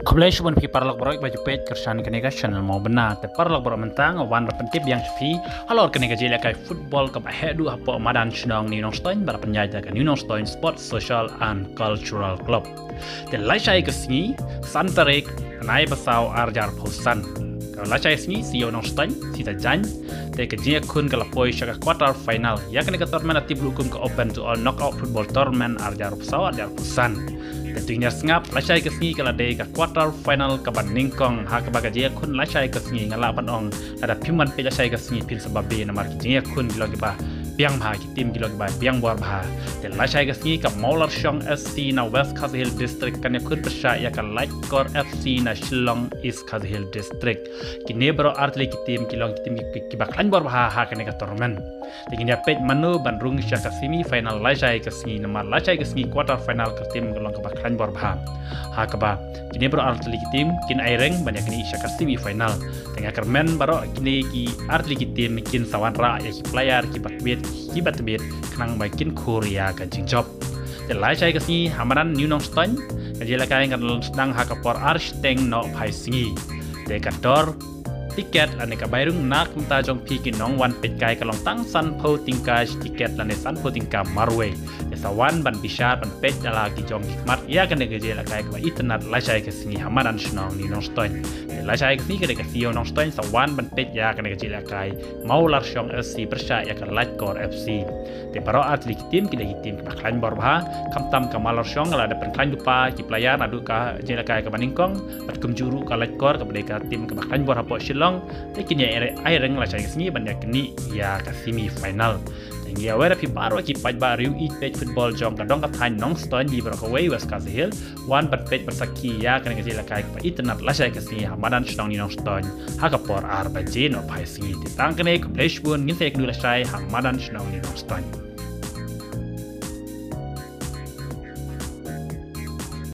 Kublai shubun pi parlak borok baju page kersan kenega channel mau benar te parlak borok mentang wan berpentip yang sepi halor kenega jeli kai football ke hedu hapo madan chnong ni nongstoin bar penjaja kan nongstoin sport social and cultural club te laisai ke sini santarik nai basau arjar pulsan ke laisai sini sio nongstoin sita jan te ke jia kun ke lapoi shaka quarter final ya kenega tournament atiblukum ke open to all knockout football tournament arjar basau arjar pulsan tentunya sengap lasai ke sini kalau ada quarter final kaban ningkong ha kebaga dia kun lasai ke sini ngala panong ada piman pe lasai ke sini pin sebab be namar dia kun gilo giba biang bha ki tim gilo giba biang bor bha dan lasai ke sini ka Maular Shong SC na West Kaz Hill District kan kun persya ya ka Light Core FC na Shillong East Kaz Hill District kini bro artli ki tim kilong ki tim ki baklan bor bha ha kan ka tournament dengan dia pet manu bandrung syaka semi final lasai ke sini namar lasai ke sini quarter final ke tim gelong ke kan bor bha ha kaba kini bro artli tim kin aireng banyak ni syaka semi final tengah kermen baro kini ki artli tim kin sawan ra ya ki player ki batbet kenang bakin Korea kan jingjob dan lasai ke sini hamaran new nongstoin kajela kai kan sedang ha kapor arsteng no pai singi de kador tiket lane ka bairung nak mta jong pi ki nong wan pet kai kalong tang san po tingka tiket lane san po tingka marwe sawan ban bishar ban pet dala ki jong hikmat ya kan geje la kai ka internet lasai ke sini hamaran snong ni nongstoin lasai ke sini ke sio nongstoin sawan ban pet ya kan geje la kai Maular Shong SC persya ya kan Light Core FC te baro atli tim ki tim baklan bor bha kamtam ka Maular Shong la ada penklan lupa ki player adu ka je la kai ka baningkong bat kum juru ka Light Core ka beka tim ka baklan bor hapo Shillong te kini aireng lasai ke sini banyak ni ya ka semi final hingga awal pi baru ki paj baru page football jong ka dong ka than nongstoin di bro away West Kaz Hill wan bat page bersaki ya kan ke kai ka internet lasai ke sini hamadan snong ni nongstoin ha ka por ar bajin op hai sini tang kene ku bleshbun ngin tek du lasai hamadan snong ni nongstoin